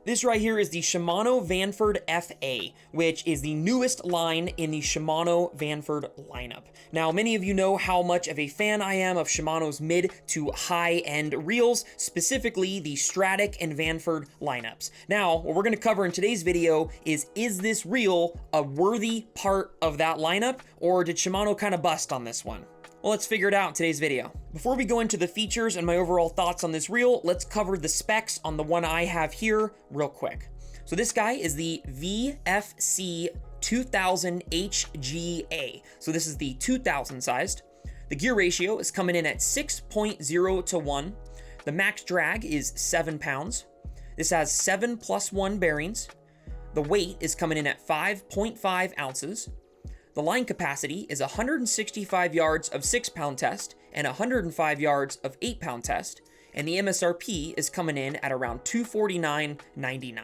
This right here is the Shimano Vanford FA, which is the newest line in the Shimano Vanford lineup. Now, many of you know how much of a fan I am of Shimano's mid to high-end reels, specifically the Stratic and Vanford lineups. Now, what we're going to cover in today's video is this reel a worthy part of that lineup, or did Shimano kind of bust on this one? Well, let's figure it out in today's video. Before we go into the features and my overall thoughts on this reel, let's cover the specs on the one I have here real quick. So this guy is the VFC 2000 HGA. So this is the 2000 sized. The gear ratio is coming in at 6.0 to 1. The max drag is 7 pounds. This has 7+1 bearings. The weight is coming in at 5.5 ounces. The line capacity is 165 yards of 6-pound test and 105 yards of 8-pound test, and the MSRP is coming in at around $249.99.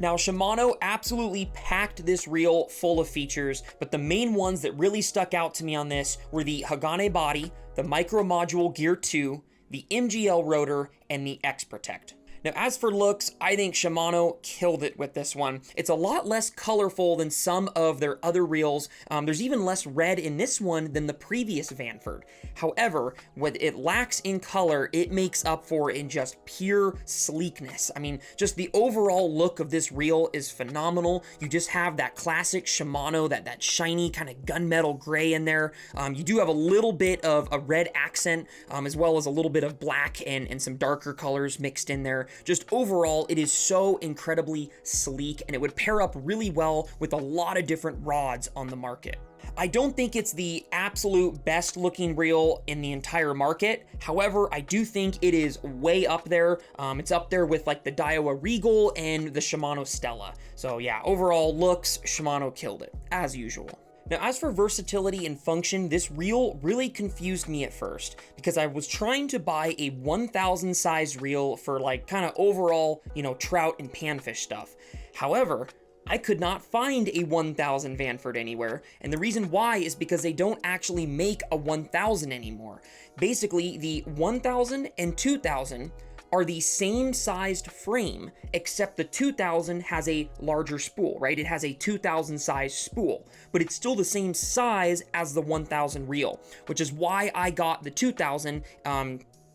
Now, Shimano absolutely packed this reel full of features, but the main ones that really stuck out to me on this were the Hagane body, the Micro Module Gear 2, the MGL rotor, and the X Protect. Now, as for looks, I think Shimano killed it with this one. It's a lot less colorful than some of their other reels. There's even less red in this one than the previous Vanford. However, what it lacks in color, it makes up for in just pure sleekness. I mean, just the overall look of this reel is phenomenal. You just have that classic Shimano, that shiny kind of gunmetal gray in there. You do have a little bit of a red accent, as well as a little bit of black and some darker colors mixed in there. Just overall, it is so incredibly sleek, and it would pair up really well with a lot of different rods on the market. I don't think it's the absolute best looking reel in the entire market. However, I do think it is way up there. It's up there with like the Daiwa Regal and the Shimano Stella. So yeah, overall looks, Shimano killed it, as usual. Now, as for versatility and function, this reel really confused me at first because I was trying to buy a 1000 size reel for like kind of overall, trout and panfish stuff. However, I could not find a 1000 Vanford anywhere, and the reason why is because they don't actually make a 1000 anymore. Basically, the 1000 and 2000 are the same sized frame, except the 2000 has a larger spool, right? It has a 2000 size spool, but it's still the same size as the 1000 reel, which is why I got the 2000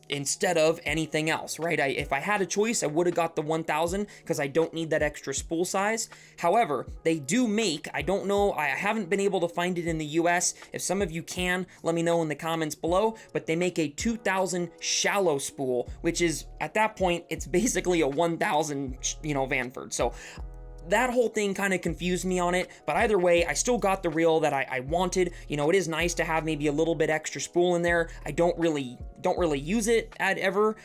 instead of anything else, right? If I had a choice, I would have got the 1000 because I don't need that extra spool size. However, they do make, I don't know, I haven't been able to find it in the US. If some of you can, let me know in the comments below, but they make a 2000 shallow spool, which is, at that point, it's basically a 1000, Vanford. So that whole thing kind of confused me on it, but either way, I still got the reel that I wanted. It is nice to have maybe a little bit extra spool in there. I don't really use it ever,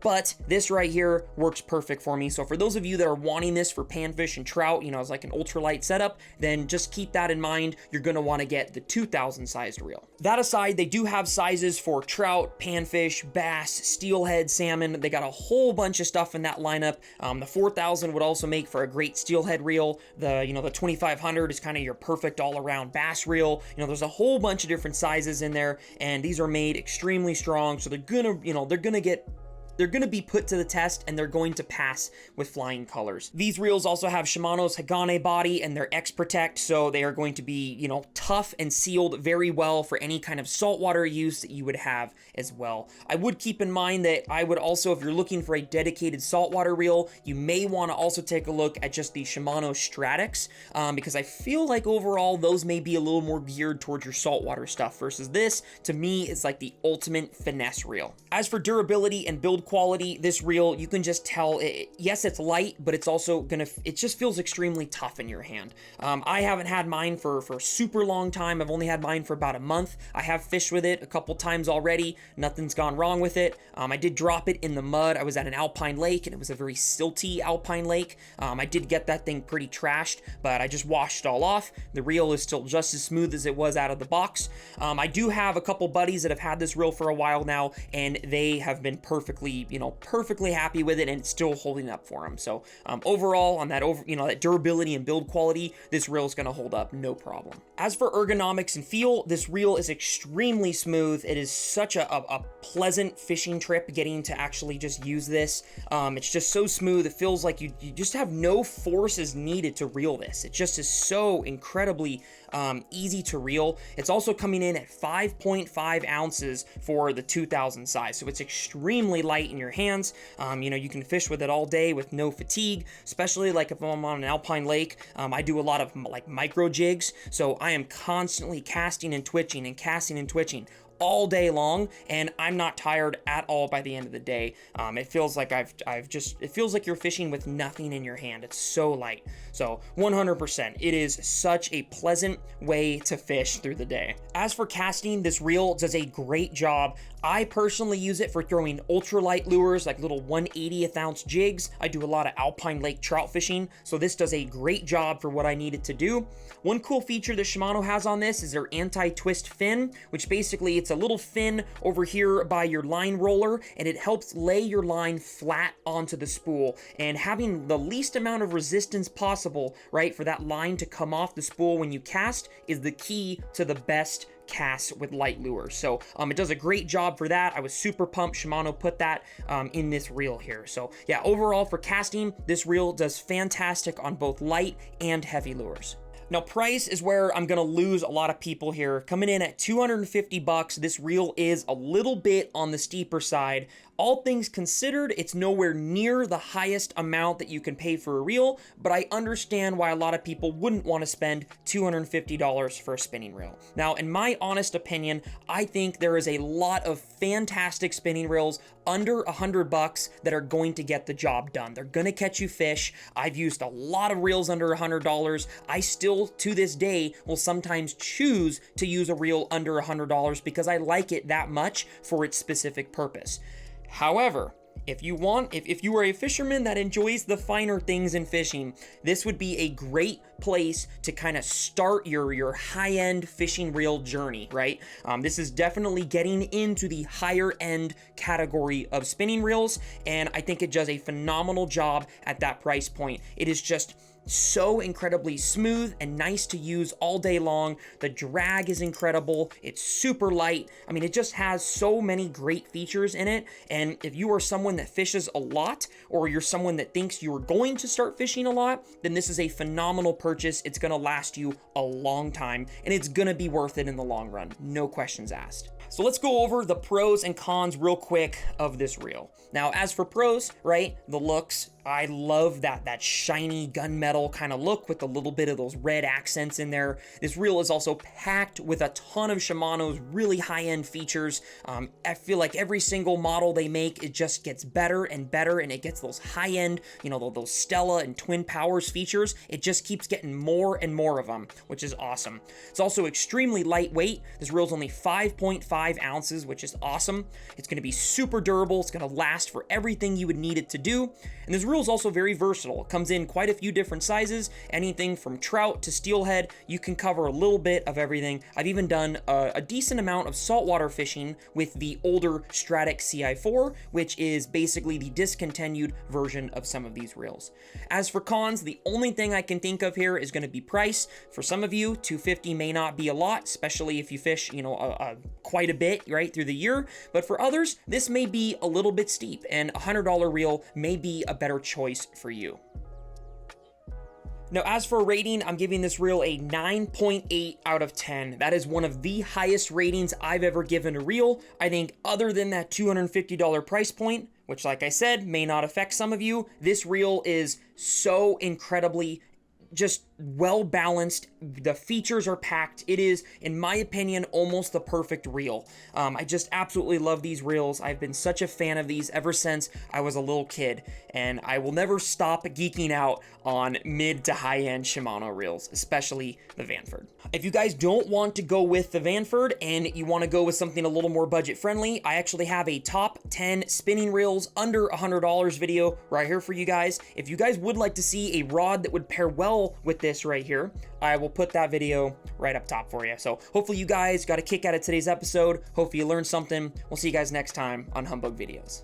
but this right here works perfect for me. So for those of you that are wanting this for panfish and trout, as like an ultralight setup, then just keep that in mind. You're going to want to get the 2000 sized reel. That aside, they do have sizes for trout, panfish, bass, steelhead, salmon. They got a whole bunch of stuff in that lineup. The 4000 would also make for a great steelhead reel. The 2500 is kind of your perfect all-around bass reel. There's a whole bunch of different sizes in there, and these are made extremely strong. So they're gonna be put to the test, and they're going to pass with flying colors. These reels also have Shimano's Hagane body and their X Protect, so they are going to be, tough and sealed very well for any kind of saltwater use that you would have as well. I would keep in mind that I would also, if you're looking for a dedicated saltwater reel, you may want to also take a look at just the Shimano Stratics, because I feel like overall those may be a little more geared towards your saltwater stuff versus this, to me, is like the ultimate finesse reel. As for durability and build quality, this reel, you can just tell, yes, it's light, but it's also it just feels extremely tough in your hand. I haven't had mine for a super long time. I've only had mine for about a month. I have fished with it a couple times already. Nothing's gone wrong with it. I did drop it in the mud. I was at an alpine lake, and it was a very silty alpine lake. I did get that thing pretty trashed, but I just washed it all off. The reel is still just as smooth as it was out of the box. I do have a couple buddies that have had this reel for a while now, and they have been perfectly absolutely, perfectly happy with it, and it's still holding up for him. So overall, on that that durability and build quality, this reel is going to hold up no problem. As for ergonomics and feel, this reel is extremely smooth. It is such a pleasant fishing trip getting to actually just use this. It's just so smooth. It feels like you just have no forces needed to reel this. It just is so incredibly easy to reel. It's also coming in at 5.5 ounces for the 2000 size, so it's extremely light in your hands. You can fish with it all day with no fatigue, especially like if I'm on an alpine lake. I do a lot of like micro jigs, so I am constantly casting and twitching and casting and twitching all day long, and I'm not tired at all by the end of the day. It feels like it feels like you're fishing with nothing in your hand. It's so light. So 100%, it is such a pleasant way to fish through the day. As for casting, this reel does a great job. I personally use it for throwing ultralight lures, like little 1/80th ounce jigs. I do a lot of alpine lake trout fishing, so this does a great job for what I need it to do. One cool feature that Shimano has on this is their anti-twist fin, which basically it's a little fin over here by your line roller, and it helps lay your line flat onto the spool, and having the least amount of resistance possible, right, for that line to come off the spool when you cast is the key to the best cast with light lures. So it does a great job for that. I was super pumped Shimano put that in this reel here. So yeah, overall for casting, this reel does fantastic on both light and heavy lures. Now, price is where I'm gonna lose a lot of people here. Coming in at $250, this reel is a little bit on the steeper side. All things considered, it's nowhere near the highest amount that you can pay for a reel, but I understand why a lot of people wouldn't want to spend $250 for a spinning reel. Now, in my honest opinion, I think there is a lot of fantastic spinning reels under $100 that are going to get the job done. They're gonna catch you fish. I've used a lot of reels under $100. I still, to this day, will sometimes choose to use a reel under $100 because I like it that much for its specific purpose. However, if you are a fisherman that enjoys the finer things in fishing, this would be a great place to kind of start your high-end fishing reel journey, right? This is definitely getting into the higher end category of spinning reels, and I think it does a phenomenal job at that price point. It is just so incredibly smooth and nice to use all day long. The drag is incredible. It's super light. I mean, it just has so many great features in it. And if you are someone that fishes a lot, or you're someone that thinks you're going to start fishing a lot, then this is a phenomenal purchase. It's going to last you a long time, and it's going to be worth it in the long run. No questions asked. So let's go over the pros and cons real quick of this reel. Now, as for pros, right, the looks, I love that shiny gunmetal kind of look with a little bit of those red accents in there. This reel is also packed with a ton of Shimano's really high-end features. I feel like every single model they make, it just gets better and better, and it gets those high-end, those Stella and Twin Powers features. It just keeps getting more and more of them, which is awesome. It's also extremely lightweight. This reel's only 5.5 ounces, which is awesome. It's going to be super durable. It's going to last for everything you would need it to do. And this reel is also very versatile. It comes in quite a few different sizes, anything from trout to steelhead. You can cover a little bit of everything. I've even done a decent amount of saltwater fishing with the older Stratic CI4, which is basically the discontinued version of some of these reels. As for cons, the only thing I can think of here is going to be price. For some of you, $250 may not be a lot, especially if you fish, quite a bit, right, through the year. But for others, this may be a little bit steep, and a $100 reel may be a better choice for you. Now, as for rating, I'm giving this reel a 9.8 out of 10. That is one of the highest ratings I've ever given a reel. I think other than that $250 price point, which, like I said, may not affect some of you, this reel is so incredibly just well balanced. The features are packed. It is, in my opinion, almost the perfect reel. I just absolutely love these reels. I've been such a fan of these ever since I was a little kid, and I will never stop geeking out on mid to high end Shimano reels, especially the Vanford. If you guys don't want to go with the Vanford and you want to go with something a little more budget friendly, I actually have a top 10 spinning reels under $100 video right here for you guys. If you guys would like to see a rod that would pair well with this right here, I will put that video right up top for you. So hopefully you guys got a kick out of today's episode. Hopefully you learned something. We'll see you guys next time on Humbug Videos.